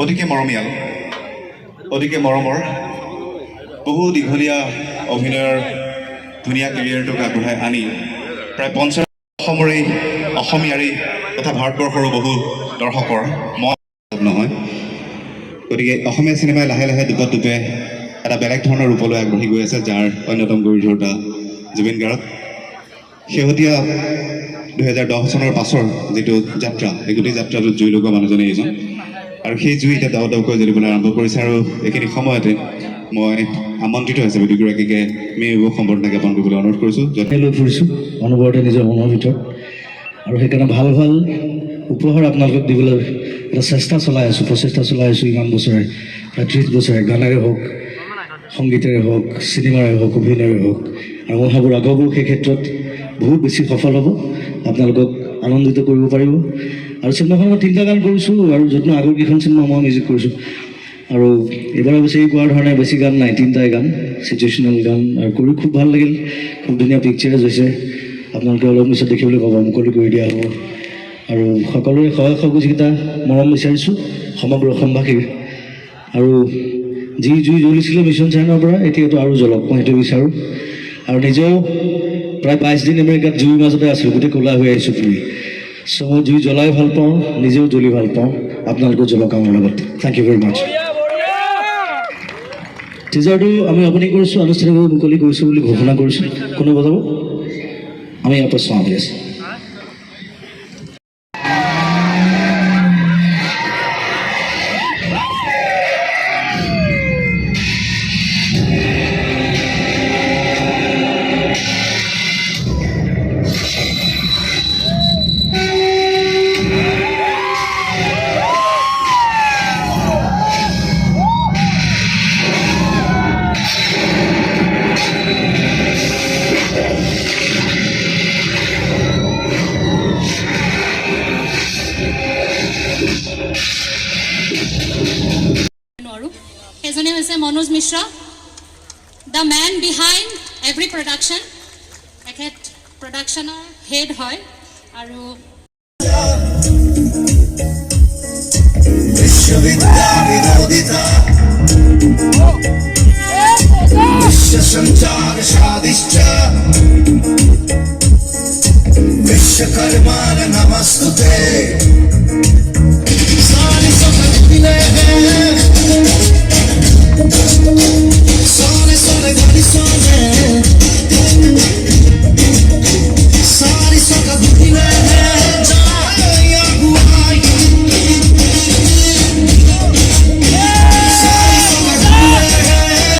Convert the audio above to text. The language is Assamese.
অতিকে মৰমীয়াল, অতিকে মৰমৰ, বহু দীঘলীয়া অভিনয়ৰ ধুনীয়া কেৰিয়াৰটোক আগবঢ়াই আনি প্ৰায় 50 অসমীয়াৰী তথা ভাৰতবৰ্ষৰো বহু দৰ্শকৰ মন নহয়। গতিকে অসমীয়া চিনেমাই লাহে লাহে দুপে এটা বেলেগ ধৰণৰ ৰূপলৈ আগবাঢ়ি গৈ আছে, যাৰ অন্যতম গুৰিধৰোঁতা জুবিন গাৰ্গ। শেহতীয়া 2010 চনৰ পাছৰ যিটো যাত্ৰা, এই গোটেই যাত্ৰাটোত জুই লগোৱা মানুহজনে এজন, আৰু সেই জুই এতিয়া দাও দাওকৈ জ্বলিবলৈ আৰম্ভ কৰিছে। আৰু এইখিনি সময়তে মই আমন্ত্ৰিত হিচাপে দুগৰাকীকে মেয়ুক সম্বৰ্ধনা জ্ঞাপন কৰিবলৈ অনুৰোধ কৰিছোঁ। য'তে লৈ ফুৰিছোঁ অনবৰতে নিজৰ মনৰ ভিতৰত, আৰু সেইকাৰণে ভাল ভাল উপহাৰ আপোনালোকক দিবলৈ এটা প্ৰচেষ্টা চলাই আছোঁ ইমান বছৰে, প্ৰায় 30 বছৰে, গানেৰে হওক, সংগীতেৰে হওক, চিনেমাৰে হওক, অভিনয়েৰে হওক। আৰু মই ভাবোঁ ৰাঘৱো সেই ক্ষেত্ৰত বহুত বেছি সফল হ'ব, আপোনালোকক আনন্দিত কৰিব পাৰিব। আৰু চিনেমাখন মই 3টা গান কৰিছোঁ, আৰু য'ত আগৰ কেইখন চিনেমা মই মিউজিক কৰিছোঁ। আৰু এইবাৰ অৱশ্যে এই কোৱাৰ ধৰণে বেছি গান নাই, 3টাই গান, চিটুৱেশ্যনেল গান, আৰু কৰি খুব ভাল লাগিল। খুব ধুনীয়া পিকচাৰ্ছ হৈছে, আপোনালোকে অলপ নিশ্চয় দেখিবলৈ পাব, মুকলি কৰি দিয়া হ'ব। আৰু সকলোৰে সহায় সহযোগিতা মৰম বিচাৰিছোঁ সমগ্ৰ অসমবাসীৰ। আৰু যি জুই জ্বলিছিলে মিছন চাইনাৰ পৰা, এতিয়াতো আৰু জ্বলক, মই সেইটো বিচাৰোঁ। আৰু নিজেও প্ৰায় 22 দিন আমেৰিকাত জুইৰ মাজতে আছিলোঁ, গোটেই ক'লা হৈ আহিছোঁ ফুৰি। চ' মই জুই জ্বলাই ভাল পাওঁ, নিজেও জ্বলি ভাল পাওঁ, আপোনালোকেও জ্বলক আমাৰ লগত। থেংক ইউ ভেৰি মাছ। টিজাৰটো আমি অপেনিং কৰিছোঁ, আনুষ্ঠানিকভাৱে মুকলি কৰিছোঁ বুলি ঘোষণা কৰিছোঁ। কোনে বজাব? আমি ইয়াৰ পৰা চাওঁ প্লিজ। এজনে হৈছে Manoj Mishra, the man behind every production. এখেত প্ৰডাকশ্যনৰ হেড হয়। আৰু विश्वकर्मा नमस्तुते।